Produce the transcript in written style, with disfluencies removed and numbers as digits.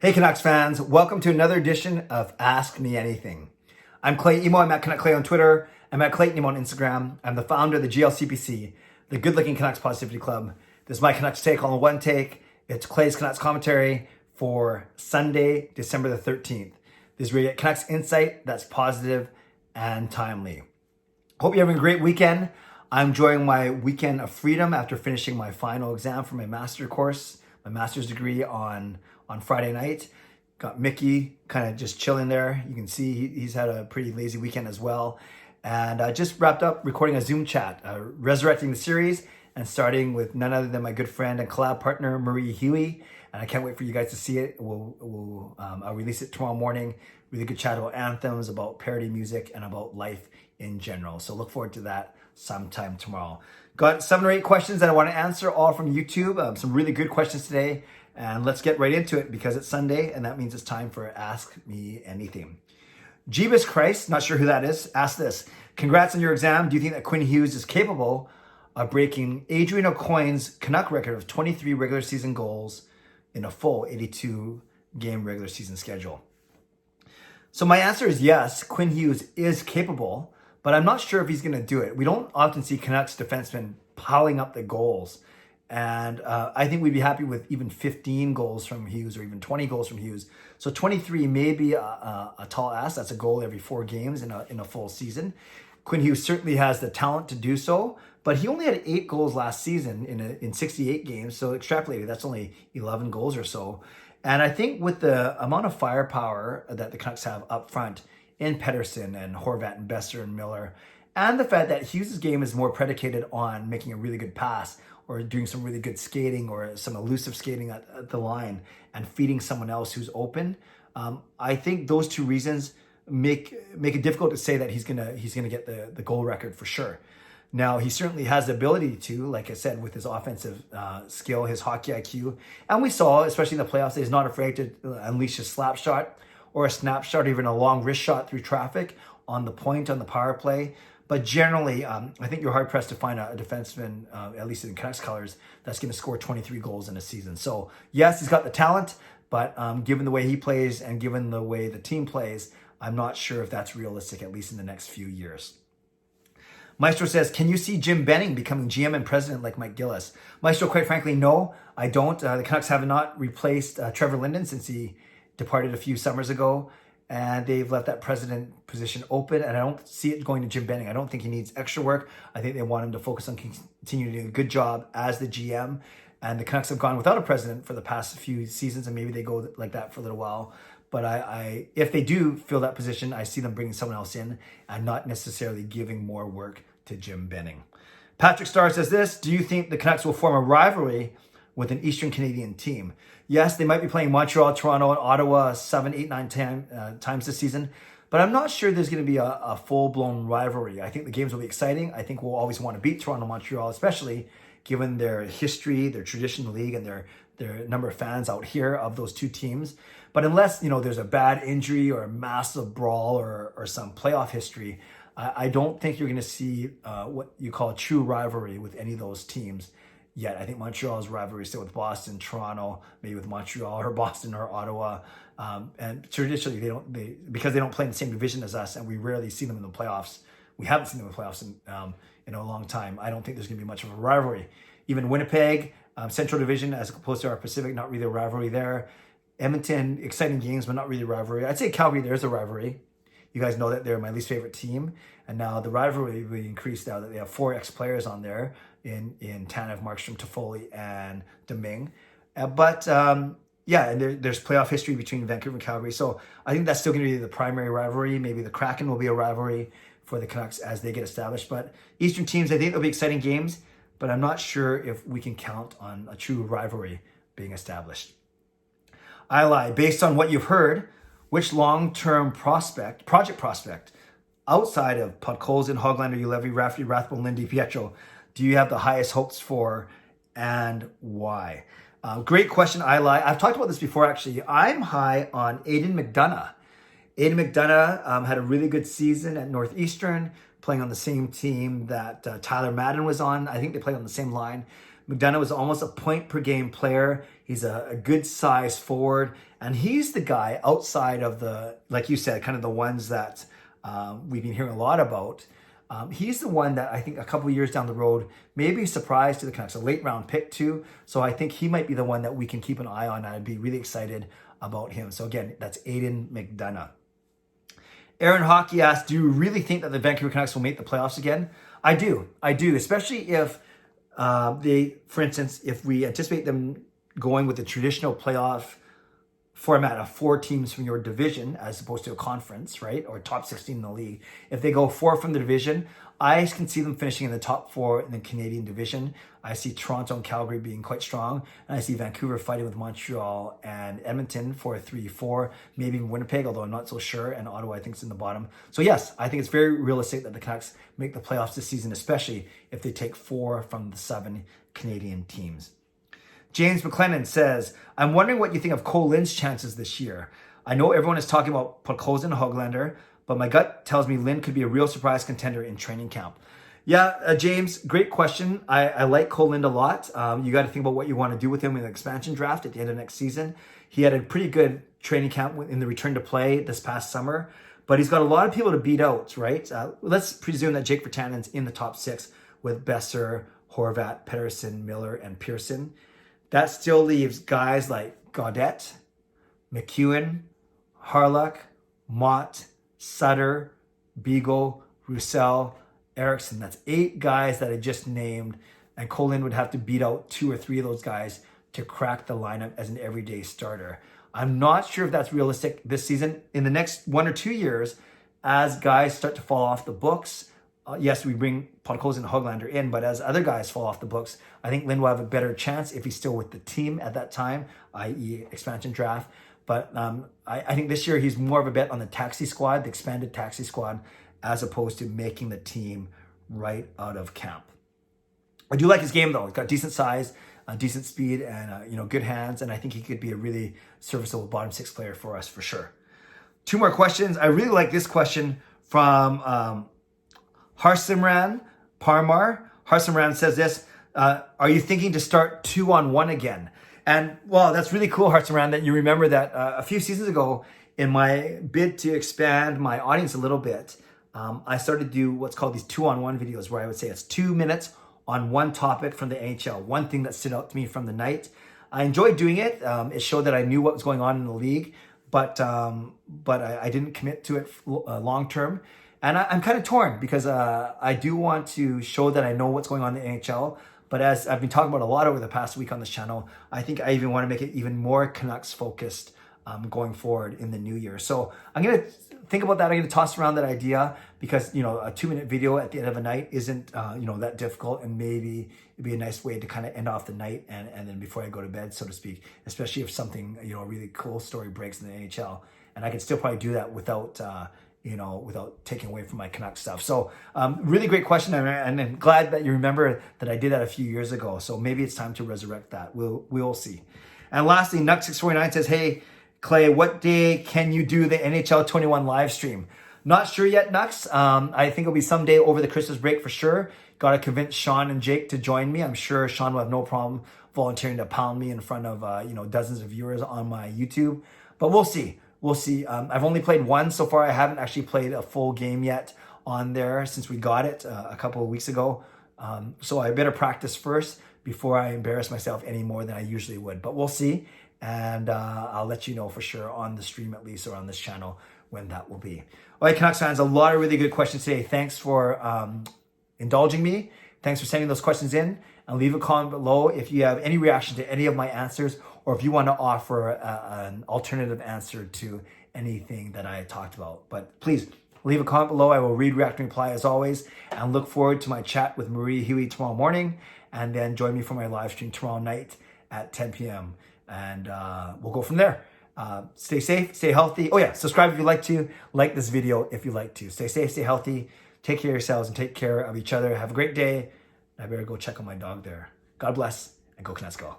Hey Canucks fans, welcome to another edition of Ask Me Anything. I'm Clay Emo, I'm at Canuck Clay on Twitter, I'm at Clayton Emo on Instagram, I'm the founder of the GLCPC, the Good Looking Canucks Positivity Club. This is my Canucks take, all in one take. It's Clay's Canucks commentary for Sunday, December the 13th. This is where you get Canucks insight that's positive and timely. Hope you're having a great weekend. I'm enjoying my weekend of freedom after finishing my final exam for my master course, my master's degree on Friday night. Got Mickey kind of just chilling there. You can see he's had a pretty lazy weekend as well. And I just wrapped up recording a Zoom chat, resurrecting the series and starting with none other than my good friend and collab partner, Marie Huey. And I can't wait for you guys to see it. I'll release it tomorrow morning. Really good chat about anthems, about parody music, and about life in general. So look forward to that sometime tomorrow. Got 7 or 8 questions that I want to answer, all from YouTube. Some really good questions today. And let's get right into it because it's Sunday and that means it's time for Ask Me Anything. Jeebus Christ, not sure who that is, asked this. Congrats on your exam. Do you think that Quinn Hughes is capable of breaking Adrian O'Coin's Canuck record of 23 regular season goals in a full 82 game regular season schedule? So my answer is yes, Quinn Hughes is capable, but I'm not sure if he's going to do it. We don't often see Canucks defensemen piling up the goals. And I think we'd be happy with even 15 goals from Hughes or even 20 goals from Hughes. So 23 may be a tall ask. That's a goal every 4 games in a full season. Quinn Hughes certainly has the talent to do so, but he only had 8 goals last season in 68 games. So extrapolated, that's only 11 goals or so. And I think with the amount of firepower that the Canucks have up front in Pettersson and Horvat and Besser and Miller, and the fact that Hughes' game is more predicated on making a really good pass or doing some really good skating or some elusive skating at the line and feeding someone else who's open. I think those 2 reasons make it difficult to say that he's gonna get the goal record for sure. Now, he certainly has the ability to, like I said, with his offensive skill, his hockey IQ. And we saw, especially in the playoffs, that he's not afraid to unleash a slap shot or a snap shot, or even a long wrist shot through traffic on the point, on the power play. But generally, I think you're hard-pressed to find a defenseman, at least in Canucks colors, that's going to score 23 goals in a season. So, yes, he's got the talent, but given the way he plays and given the way the team plays, I'm not sure if that's realistic, at least in the next few years. Maestro says, can you see Jim Benning becoming GM and president like Mike Gillis? Maestro, quite frankly, no, I don't. The Canucks have not replaced Trevor Linden since he departed a few summers ago. And they've left that president position open, and I don't see it going to Jim Benning. I don't think he needs extra work. I think they want him to focus on continuing to do a good job as the GM. And the Canucks have gone without a president for the past few seasons, and maybe they go like that for a little while. But if they do fill that position, I see them bringing someone else in and not necessarily giving more work to Jim Benning. Patrick Starr says this: do you think the Canucks will form a rivalry with an Eastern Canadian team? Yes, they might be playing Montreal, Toronto, and Ottawa 7, 8, 9 times this season, but I'm not sure there's going to be a full-blown rivalry. I think the games will be exciting. I think we'll always want to beat Toronto, Montreal, especially given their history, their tradition in the league, and their number of fans out here of those 2 teams. But unless there's a bad injury or a massive brawl or some playoff history, I don't think you're going to see what you call a true rivalry with any of those teams yet. I think Montreal's rivalry is still with Boston, Toronto, maybe with Montreal or Boston or Ottawa. And traditionally, because they don't play in the same division as us, and we rarely see them in the playoffs. We haven't seen them in the playoffs in a long time. I don't think there's going to be much of a rivalry. Even Winnipeg, Central Division, as opposed to our Pacific, not really a rivalry there. Edmonton, exciting games, but not really a rivalry. I'd say Calgary, there's a rivalry. You guys know that they're my least favorite team. And now the rivalry will increase now that they have 4 ex-players on there in Tanev, Markstrom, Toffoli, and Domingue. And there's playoff history between Vancouver and Calgary. So I think that's still going to be the primary rivalry. Maybe the Kraken will be a rivalry for the Canucks as they get established. But Eastern teams, I think there'll be exciting games, but I'm not sure if we can count on a true rivalry being established. I lie. Based on what you've heard, which long-term project prospect, outside of Podkolzin, Hoglander, Ulevi, Rafferty, Rathbone, Lindy, Pietro, do you have the highest hopes for, and why? Great question, I lie. I've talked about this before, actually. I'm high on Aidan McDonough. Aidan McDonough had a really good season at Northeastern, playing on the same team that Tyler Madden was on. I think they played on the same line. McDonough was almost a point per game player. He's a good size forward. And he's the guy outside of the, like you said, kind of the ones that we've been hearing a lot about. He's the one that I think a couple of years down the road may be a surprise to the Canucks, a late round pick too. So I think he might be the one that we can keep an eye on. I'd be really excited about him. So again, that's Aiden McDonough. Aaron Hockey asked, do you really think that the Vancouver Canucks will make the playoffs again? I do, especially if for instance, if we anticipate them going with the traditional playoff format of 4 teams from your division as opposed to a conference, right? Or top 16 in the league. If they go 4 from the division, I can see them finishing in the top 4 in the Canadian division. I see Toronto and Calgary being quite strong. And I see Vancouver fighting with Montreal and Edmonton for a 3-4, maybe even Winnipeg, although I'm not so sure. And Ottawa, I think, is in the bottom. So yes, I think it's very realistic that the Canucks make the playoffs this season, especially if they take 4 from the 7 Canadian teams. James McLennan says, I'm wondering what you think of Kole Lind's chances this year. I know everyone is talking about Podkolzin and Höglander, but my gut tells me Lind could be a real surprise contender in training camp. Yeah, James, great question. I like Kole Lind a lot. You got to think about what you want to do with him in the expansion draft at the end of next season. He had a pretty good training camp in the return to play this past summer, but he's got a lot of people to beat out, right? Let's presume that Jake Virtanen's in the top 6 with Besser, Horvat, Pettersson, Miller, and Pearson. That still leaves guys like Gaudette, McEwen, Harlock, Mott, Sutter, Beagle, Roussel, Eriksson. That's 8 guys that I just named, and Kole Lind would have to beat out 2 or 3 of those guys to crack the lineup as an everyday starter. I'm not sure if that's realistic this season. In the next 1 or 2 years, as guys start to fall off the books, yes, we bring Podkolzin and Höglander in, but as other guys fall off the books, I think Lind will have a better chance if he's still with the team at that time, i.e. expansion draft. But I think this year he's more of a bet on the taxi squad, the expanded taxi squad, as opposed to making the team right out of camp. I do like his game though. He's got decent size, decent speed, and good hands, and I think he could be a really serviceable bottom 6 player for us for sure. 2 more questions. I really like this question from Harsimran Parmar. Harsimran says this, are you thinking to start 2-on-1 again? And well, that's really cool, Harsimran, that you remember that a few seasons ago in my bid to expand my audience a little bit, I started to do what's called these 2-on-1 videos where I would say it's 2 minutes on one topic from the NHL, one thing that stood out to me from the night. I enjoyed doing it. It showed that I knew what was going on in the league, but I didn't commit to it long term. And I'm kind of torn because I do want to show that I know what's going on in the NHL. But as I've been talking about a lot over the past week on this channel, I think I even want to make it even more Canucks focused going forward in the new year. So I'm going to think about that. I'm going to toss around that idea because, a 2-minute video at the end of a night isn't, that difficult. And maybe it'd be a nice way to kind of end off the night and then before I go to bed, so to speak, especially if something, a really cool story breaks in the NHL. And I can still probably do that without taking away from my Canuck stuff. So really great question. And I'm glad that you remember that I did that a few years ago. So maybe it's time to resurrect that. We'll see. And lastly, Nuck649 says, hey, Clay, what day can you do the NHL 21 live stream? Not sure yet, Nux. I think it'll be someday over the Christmas break for sure. Got to convince Sean and Jake to join me. I'm sure Sean will have no problem volunteering to pound me in front of, dozens of viewers on my YouTube. But we'll see. We'll see. I've only played one so far. I haven't actually played a full game yet on there since we got it a couple of weeks ago. So I better practice first before I embarrass myself any more than I usually would. But we'll see. And I'll let you know for sure on the stream at least or on this channel when that will be. All right, Canucks fans, a lot of really good questions today. Thanks for indulging me. Thanks for sending those questions in. And leave a comment below if you have any reaction to any of my answers or if you want to offer an alternative answer to anything that I talked about. But please leave a comment below. I will read, react, and reply as always. And look forward to my chat with Marie Huey tomorrow morning. And then join me for my live stream tomorrow night at 10 p.m. And we'll go from there. Stay safe, stay healthy. Oh yeah, subscribe if you like to. Like this video if you like to. Stay safe, stay healthy. Take care of yourselves and take care of each other. Have a great day. I better go check on my dog there. God bless and go Canucks go.